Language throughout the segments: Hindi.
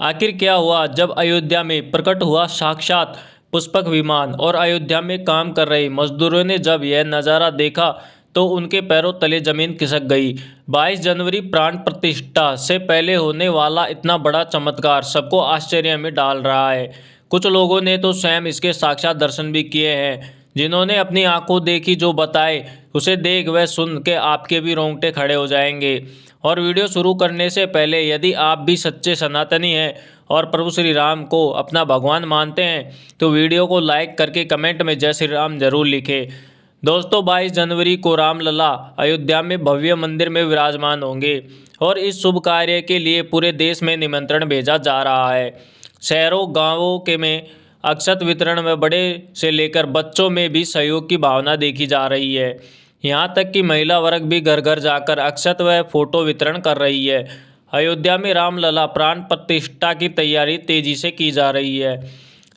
आखिर क्या हुआ जब अयोध्या में प्रकट हुआ साक्षात पुष्पक विमान और अयोध्या में काम कर रहे मजदूरों ने जब यह नज़ारा देखा तो उनके पैरों तले जमीन खिसक गई। 22 जनवरी प्राण प्रतिष्ठा से पहले होने वाला इतना बड़ा चमत्कार सबको आश्चर्य में डाल रहा है। कुछ लोगों ने तो स्वयं इसके साक्षात दर्शन भी किए हैं। जिन्होंने अपनी आंखों देखी जो बताए उसे देख व सुन के आपके भी रोंगटे खड़े हो जाएंगे। और वीडियो शुरू करने से पहले यदि आप भी सच्चे सनातनी हैं और प्रभु श्री राम को अपना भगवान मानते हैं तो वीडियो को लाइक करके कमेंट में जय श्री राम जरूर लिखें। दोस्तों 22 जनवरी को रामलला अयोध्या में भव्य मंदिर में विराजमान होंगे और इस शुभ कार्य के लिए पूरे देश में निमंत्रण भेजा जा रहा है। शहरों गांवों के में अक्षत वितरण में बड़े से लेकर बच्चों में भी सहयोग की भावना देखी जा रही है। यहाँ तक कि महिला वर्ग भी घर घर जाकर अक्षत व फोटो वितरण कर रही है। अयोध्या में रामलला प्राण प्रतिष्ठा की तैयारी तेजी से की जा रही है।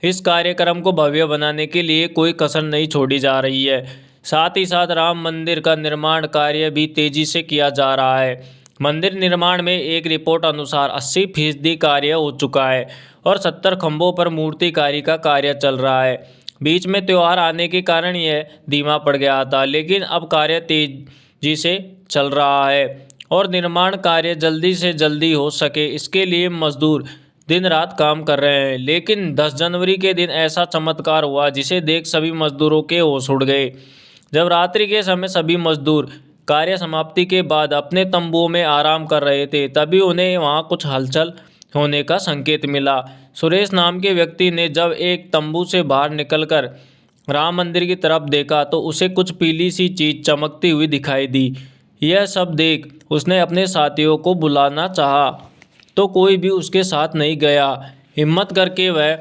इस कार्यक्रम को भव्य बनाने के लिए कोई कसर नहीं छोड़ी जा रही है। साथ ही साथ राम मंदिर का निर्माण कार्य भी तेजी से किया जा रहा है। मंदिर निर्माण में एक रिपोर्ट अनुसार 80% कार्य हो चुका है और 70 खंभों पर मूर्तिकारी का कार्य चल रहा है। बीच में त्यौहार आने के कारण यह धीमा पड़ गया था, लेकिन अब कार्य तेजी से चल रहा है और निर्माण कार्य जल्दी से जल्दी हो सके इसके लिए मजदूर दिन रात काम कर रहे हैं। लेकिन 10 जनवरी के दिन ऐसा चमत्कार हुआ जिसे देख सभी मजदूरों के होश उड़ गए। जब रात्रि के समय सभी मजदूर कार्य समाप्ति के बाद अपने तंबुओं में आराम कर रहे थे तभी उन्हें वहां कुछ हलचल होने का संकेत मिला। सुरेश नाम के व्यक्ति ने जब एक तंबू से बाहर निकलकर राम मंदिर की तरफ देखा तो उसे कुछ पीली सी चीज चमकती हुई दिखाई दी। यह सब देख उसने अपने साथियों को बुलाना चाहा तो कोई भी उसके साथ नहीं गया। हिम्मत करके वह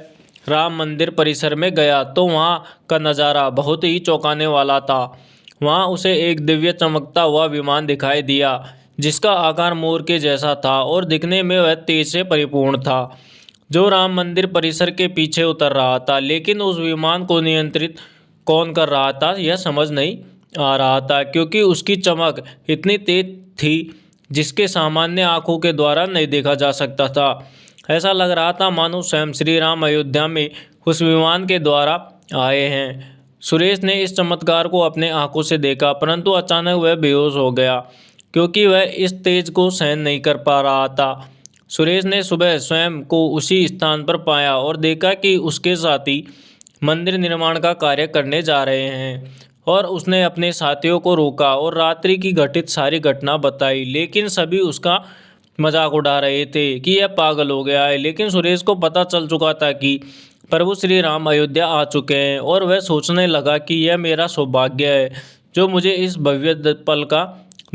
राम मंदिर परिसर में गया तो वहाँ का नज़ारा बहुत ही चौंकाने वाला था। वहाँ उसे एक दिव्य चमकता हुआ विमान दिखाई दिया जिसका आकार मोर के जैसा था और दिखने में वह तेज से परिपूर्ण था, जो राम मंदिर परिसर के पीछे उतर रहा था। लेकिन उस विमान को नियंत्रित कौन कर रहा था यह समझ नहीं आ रहा था, क्योंकि उसकी चमक इतनी तेज थी जिसके सामान्य आंखों के द्वारा नहीं देखा जा सकता था। ऐसा लग रहा था मानो स्वयं श्री राम अयोध्या में उस विमान के द्वारा आए हैं। सुरेश ने इस चमत्कार को अपने आंखों से देखा, परंतु अचानक वह बेहोश हो गया क्योंकि वह इस तेज को सहन नहीं कर पा रहा था। सुरेश ने सुबह स्वयं को उसी स्थान पर पाया और देखा कि उसके साथी मंदिर निर्माण का कार्य करने जा रहे हैं और उसने अपने साथियों को रोका और रात्रि की घटित सारी घटना बताई। लेकिन सभी उसका मजाक उड़ा रहे थे कि यह पागल हो गया है। लेकिन सुरेश को पता चल चुका था कि प्रभु श्री राम अयोध्या आ चुके हैं और वह सोचने लगा कि यह मेरा सौभाग्य है जो मुझे इस भव्य पल का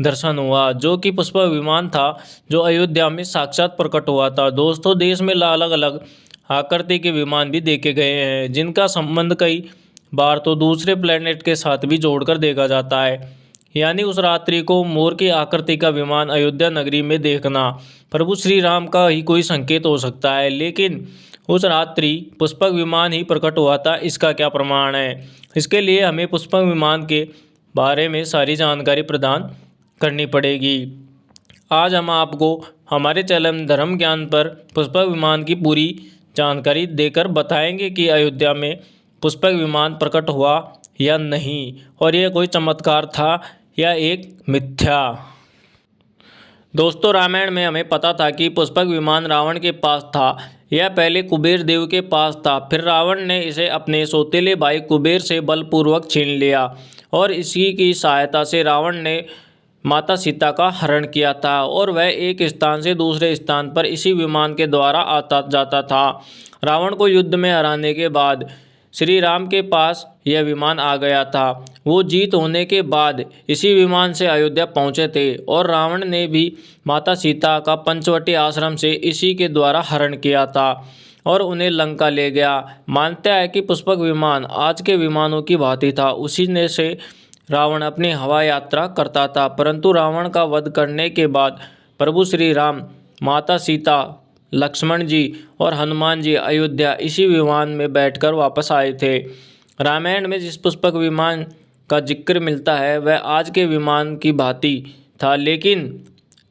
दर्शन हुआ, जो कि पुष्पक विमान था जो अयोध्या में साक्षात प्रकट हुआ था। दोस्तों देश में अलग अलग आकृति के विमान भी देखे गए हैं जिनका संबंध कई बार तो दूसरे प्लेनेट के साथ भी जोड़कर देखा जाता है। यानी उस रात्रि को मोर की आकृति का विमान अयोध्या नगरी में देखना प्रभु श्री राम का ही कोई संकेत हो सकता है। लेकिन उस रात्रि पुष्पक विमान ही प्रकट हुआ था, इसका क्या प्रमाण है? इसके लिए हमें पुष्पक विमान के बारे में सारी जानकारी प्रदान करनी पड़ेगी। आज हम आपको हमारे चैनल धर्म ज्ञान पर पुष्पक विमान की पूरी जानकारी देकर बताएंगे कि अयोध्या में पुष्पक विमान प्रकट हुआ या नहीं और यह कोई चमत्कार था या एक मिथ्या। दोस्तों रामायण में हमें पता था कि पुष्पक विमान रावण के पास था। यह पहले कुबेर देव के पास था, फिर रावण ने इसे अपने सौतेले भाई कुबेर से बलपूर्वक छीन लिया और इसी की सहायता से रावण ने माता सीता का हरण किया था और वह एक स्थान से दूसरे स्थान पर इसी विमान के द्वारा आता जाता था। रावण को युद्ध में हराने के बाद श्री राम के पास यह विमान आ गया था। वो जीत होने के बाद इसी विमान से अयोध्या पहुंचे थे और रावण ने भी माता सीता का पंचवटी आश्रम से इसी के द्वारा हरण किया था और उन्हें लंका ले गया। मानता है कि पुष्पक विमान आज के विमानों की भांति था। उसी ने से रावण अपनी हवा यात्रा करता था, परंतु रावण का वध करने के बाद प्रभु श्री राम, माता सीता, लक्ष्मण जी और हनुमान जी अयोध्या इसी विमान में बैठकर वापस आए थे। रामायण में जिस पुष्पक विमान का जिक्र मिलता है वह आज के विमान की भांति था, लेकिन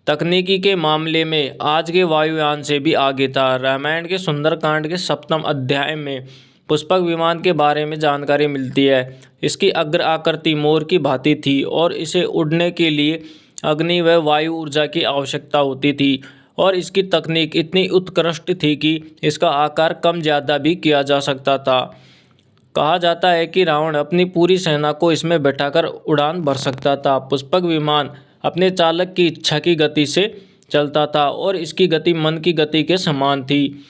तकनीकी के मामले में आज के वायुयान से भी आगे था। रामायण के सुंदरकांड के 7वें अध्याय में पुष्पक विमान के बारे में जानकारी मिलती है। इसकी अग्र आकृति मोर की भांति थी और इसे उड़ने के लिए अग्नि व वायु ऊर्जा की आवश्यकता होती थी और इसकी तकनीक इतनी उत्कृष्ट थी कि इसका आकार कम ज़्यादा भी किया जा सकता था। कहा जाता है कि रावण अपनी पूरी सेना को इसमें बैठाकर उड़ान भर सकता था। पुष्पक विमान अपने चालक की इच्छा की गति से चलता था और इसकी गति मन की गति के समान थी।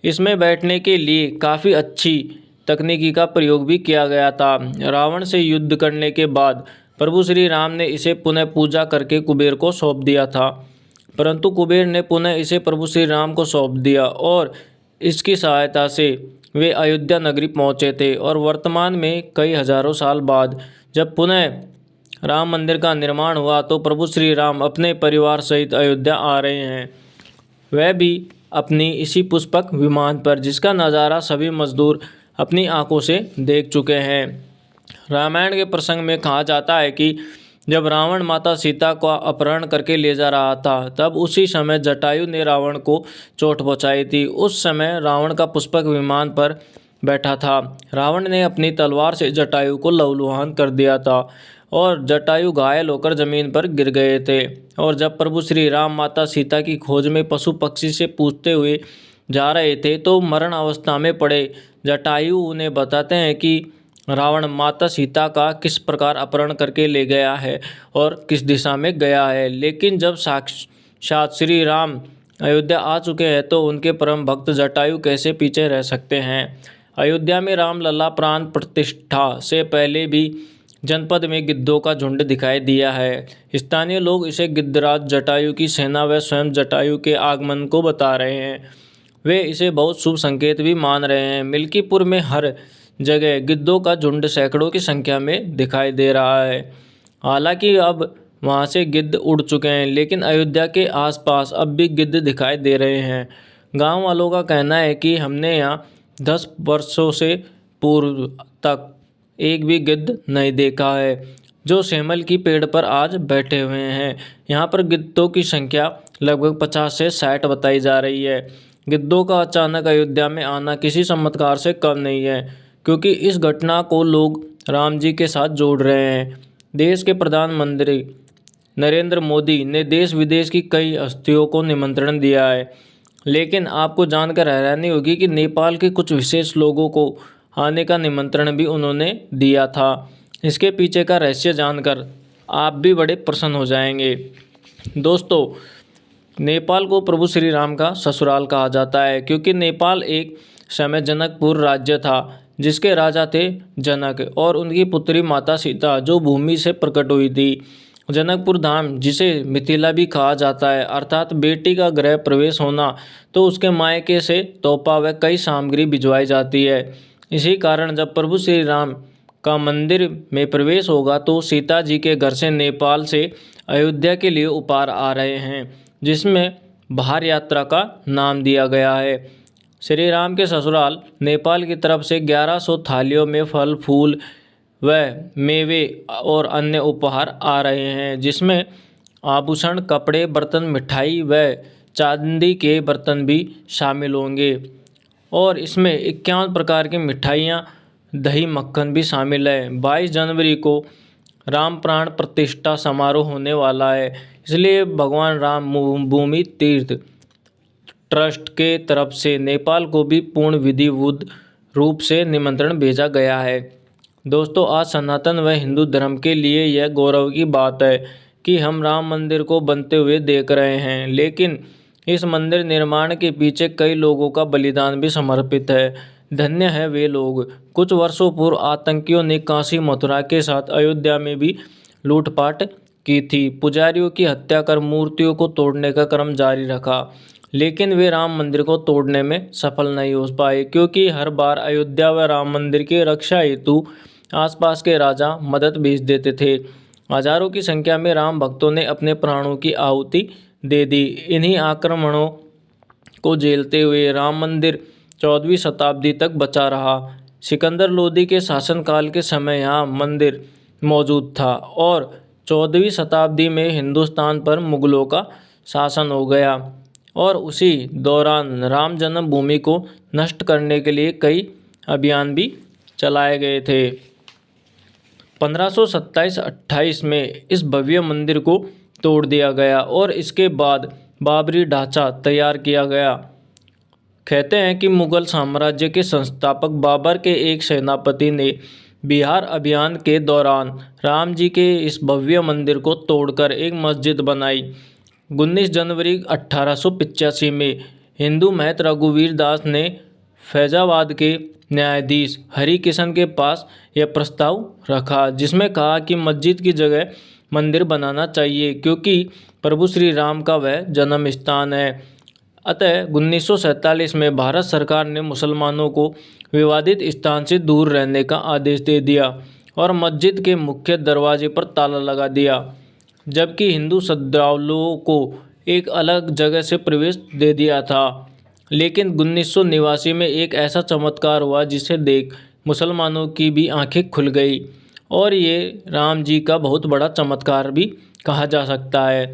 इसमें बैठने के लिए काफ़ी अच्छी तकनीकी का प्रयोग भी किया गया था। रावण से युद्ध करने के बाद प्रभु श्री राम ने इसे पुनः पूजा करके कुबेर को सौंप दिया था, परंतु कुबेर ने पुनः इसे प्रभु श्री राम को सौंप दिया और इसकी सहायता से वे अयोध्या नगरी पहुँचे थे। और वर्तमान में कई हजारों साल बाद जब पुनः राम मंदिर का निर्माण हुआ तो प्रभु श्री राम अपने परिवार सहित अयोध्या आ रहे हैं, वह भी अपनी इसी पुष्पक विमान पर, जिसका नज़ारा सभी मजदूर अपनी आंखों से देख चुके हैं। रामायण के प्रसंग में कहा जाता है कि जब रावण माता सीता का अपहरण करके ले जा रहा था तब उसी समय जटायु ने रावण को चोट पहुंचाई थी। उस समय रावण का पुष्पक विमान पर बैठा था। रावण ने अपनी तलवार से जटायु को लहूलुहान कर दिया था और जटायु घायल होकर जमीन पर गिर गए थे। और जब प्रभु श्री राम माता सीता की खोज में पशु पक्षी से पूछते हुए जा रहे थे तो मरण अवस्था में पड़े जटायु उन्हें बताते हैं कि रावण माता सीता का किस प्रकार अपहरण करके ले गया है और किस दिशा में गया है। लेकिन जब साक्षात श्री राम अयोध्या आ चुके हैं तो उनके परम भक्त जटायु कैसे पीछे रह सकते हैं। अयोध्या में रामलला प्राण प्रतिष्ठा से पहले भी जनपद में गिद्धों का झुंड दिखाई दिया है। स्थानीय लोग इसे गिद्धराज जटायु की सेना व स्वयं जटायु के आगमन को बता रहे हैं। वे इसे बहुत शुभ संकेत भी मान रहे हैं। मिल्कीपुर में हर जगह गिद्धों का झुंड सैकड़ों की संख्या में दिखाई दे रहा है। हालांकि अब वहां से गिद्ध उड़ चुके हैं, लेकिन अयोध्या के आसपास अब भी गिद्ध दिखाई दे रहे हैं। गांव वालों का कहना है कि हमने यहाँ 10 वर्षों से पूर्व तक एक भी गिद्ध नहीं देखा है जो सेमल की पेड़ पर आज बैठे हुए हैं। यहाँ पर गिद्धों की संख्या लगभग 50 से 60 बताई जा रही है। गिद्धों का अचानक अयोध्या में आना किसी चमत्कार से कम नहीं है, क्योंकि इस घटना को लोग राम जी के साथ जोड़ रहे हैं। देश के प्रधानमंत्री नरेंद्र मोदी ने देश विदेश की कई हस्तियों को निमंत्रण दिया है, लेकिन आपको जानकर हैरानी होगी कि नेपाल के कुछ विशेष लोगों को आने का निमंत्रण भी उन्होंने दिया था। इसके पीछे का रहस्य जानकर आप भी बड़े प्रसन्न हो जाएंगे। दोस्तों, नेपाल को प्रभु श्री राम का ससुराल कहा जाता है, क्योंकि नेपाल एक समय जनकपुर राज्य था जिसके राजा थे जनक और उनकी पुत्री माता सीता, जो भूमि से प्रकट हुई थी। जनकपुर धाम, जिसे मिथिला भी कहा जाता है, अर्थात बेटी का गृह प्रवेश होना, तो उसके मायके से तोहफा व कई सामग्री भिजवाई जाती है। इसी कारण जब प्रभु श्री राम का मंदिर में प्रवेश होगा तो सीता जी के घर से नेपाल से अयोध्या के लिए उपहार आ रहे हैं, जिसमें भार यात्रा का नाम दिया गया है। श्री राम के ससुराल नेपाल की तरफ से 1100 थालियों में फल फूल व मेवे और अन्य उपहार आ रहे हैं, जिसमें आभूषण, कपड़े, बर्तन, मिठाई व चांदी के बर्तन भी शामिल होंगे। और इसमें 51 प्रकार की मिठाइयाँ, दही, मक्खन भी शामिल है। 22 जनवरी को राम प्राण प्रतिष्ठा समारोह होने वाला है, इसलिए भगवान राम भूमि तीर्थ ट्रस्ट के तरफ से नेपाल को भी पूर्ण विधिवत रूप से निमंत्रण भेजा गया है। दोस्तों, आज सनातन व हिंदू धर्म के लिए यह गौरव की बात है कि हम राम मंदिर को बनते हुए देख रहे हैं, लेकिन इस मंदिर निर्माण के पीछे कई लोगों का बलिदान भी समर्पित है। धन्य है वे लोग। कुछ वर्षों पूर्व आतंकियों ने काशी मथुरा के साथ अयोध्या में भी लूटपाट की थी। पुजारियों की हत्या कर मूर्तियों को तोड़ने का क्रम जारी रखा, लेकिन वे राम मंदिर को तोड़ने में सफल नहीं हो पाए, क्योंकि हर बार अयोध्या व राम मंदिर की रक्षा हेतु आसपास के राजा मदद भेज देते थे। हजारों की संख्या में राम भक्तों ने अपने प्राणों की आहुति दे दी। इन्हीं आक्रमणों को झेलते हुए राम मंदिर 14वीं शताब्दी तक बचा रहा। सिकंदर लोदी के शासनकाल के समय यहाँ मंदिर मौजूद था और 14वीं शताब्दी में हिंदुस्तान पर मुगलों का शासन हो गया और उसी दौरान राम जन्मभूमि को नष्ट करने के लिए कई अभियान भी चलाए गए थे। 1527-28 में इस भव्य मंदिर को तोड़ दिया गया और इसके बाद बाबरी ढांचा तैयार किया गया। कहते हैं कि मुगल साम्राज्य के संस्थापक बाबर के एक सेनापति ने बिहार अभियान के दौरान राम जी के इस भव्य मंदिर को तोड़कर एक मस्जिद बनाई। 19 जनवरी 1885 में हिंदू महंत रघुवीर दास ने फैजाबाद के न्यायाधीश हरि किशन के पास यह प्रस्ताव रखा, जिसमें कहा कि मस्जिद की जगह मंदिर बनाना चाहिए क्योंकि प्रभु श्री राम का वह जन्म स्थान है। अतः 1947 में भारत सरकार ने मुसलमानों को विवादित स्थान से दूर रहने का आदेश दे दिया और मस्जिद के मुख्य दरवाजे पर ताला लगा दिया, जबकि हिंदू श्रद्धालुओं को एक अलग जगह से प्रवेश दे दिया था। लेकिन 1989 में एक ऐसा चमत्कार हुआ जिसे देख मुसलमानों की भी आंखें खुल गई और ये राम जी का बहुत बड़ा चमत्कार भी कहा जा सकता है।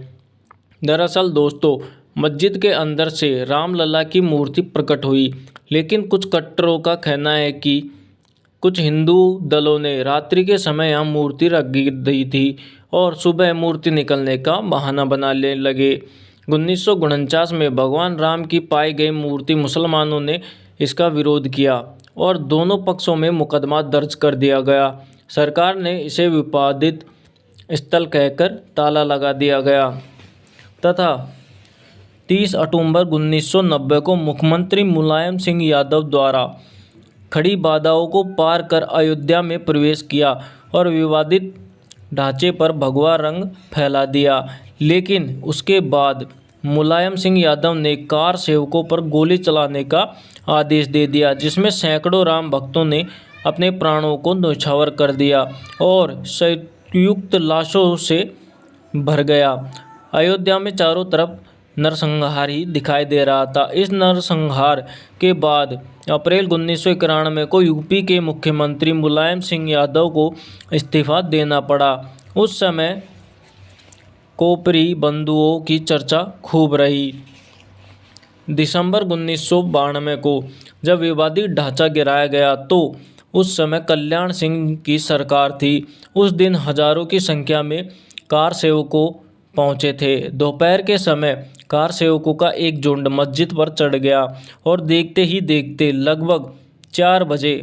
दरअसल दोस्तों, मस्जिद के अंदर से रामलला की मूर्ति प्रकट हुई, लेकिन कुछ कट्टरों का कहना है कि कुछ हिंदू दलों ने रात्रि के समय यहाँ मूर्ति रख दी थी और सुबह मूर्ति निकलने का बहाना बनाने लगे। 1949 में भगवान राम की पाई गई मूर्ति मुसलमानों ने इसका विरोध किया और दोनों पक्षों में मुकदमा दर्ज कर दिया गया। सरकार ने इसे विवादित स्थल कहकर ताला लगा दिया गया तथा 30 अक्टूबर 1990 को मुख्यमंत्री मुलायम सिंह यादव द्वारा खड़ी बाधाओं को पार कर अयोध्या में प्रवेश किया और विवादित ढांचे पर भगवा रंग फैला दिया। लेकिन उसके बाद मुलायम सिंह यादव ने कार सेवकों पर गोली चलाने का आदेश दे दिया, जिसमें सैकड़ों राम भक्तों ने अपने प्राणों को न्यौछावर कर दिया और संयुक्त लाशों से भर गया। अयोध्या में चारों तरफ नरसंहार ही दिखाई दे रहा था। इस नरसंहार के बाद अप्रैल 1991 को यूपी के मुख्यमंत्री मुलायम सिंह यादव को इस्तीफा देना पड़ा। उस समय कोपरी बंधुओं की चर्चा खूब रही। दिसंबर 1992 को जब विवादित ढांचा गिराया गया तो उस समय कल्याण सिंह की सरकार थी। उस दिन हजारों की संख्या में कार सेवकों पहुंचे थे। दोपहर के समय कार सेवकों का एक झुंड मस्जिद पर चढ़ गया और देखते ही देखते लगभग 4 बजे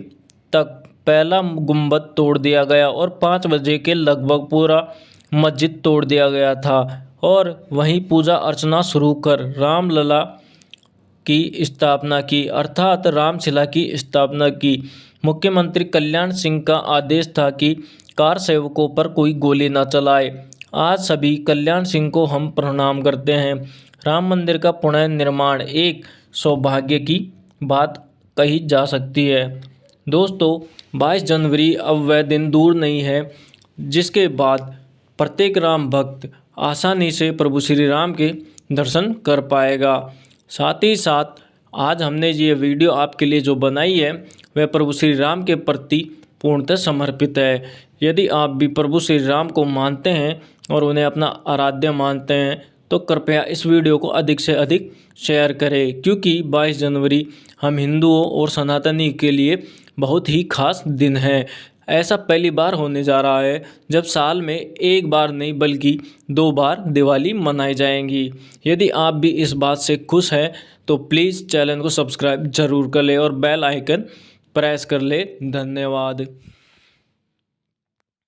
तक पहला गुंबद तोड़ दिया गया और 5 बजे के लगभग पूरा मस्जिद तोड़ दिया गया था और वहीं पूजा अर्चना शुरू कर रामलला की स्थापना की, अर्थात रामशिला की स्थापना की। मुख्यमंत्री कल्याण सिंह का आदेश था कि कार सेवकों पर कोई गोली न चलाए। आज सभी कल्याण सिंह को हम प्रणाम करते हैं। राम मंदिर का पुनर्निर्माण एक सौभाग्य की बात कही जा सकती है। दोस्तों, 22 जनवरी अब वह दिन दूर नहीं है जिसके बाद प्रत्येक राम भक्त आसानी से प्रभु श्री राम के दर्शन कर पाएगा। साथ ही साथ आज हमने ये वीडियो आपके लिए जो बनाई है वह प्रभु श्री राम के प्रति पूर्णतः समर्पित है। यदि आप भी प्रभु श्री राम को मानते हैं और उन्हें अपना आराध्य मानते हैं तो कृपया इस वीडियो को अधिक से अधिक शेयर करें, क्योंकि 22 जनवरी हम हिंदुओं और सनातनी के लिए बहुत ही खास दिन है। ऐसा पहली बार होने जा रहा है जब साल में एक बार नहीं बल्कि 2 बार दिवाली मनाई जाएंगी। यदि आप भी इस बात से खुश हैं तो प्लीज़ चैनल को सब्सक्राइब जरूर कर ले और बेल आइकन प्रेस कर ले। धन्यवाद।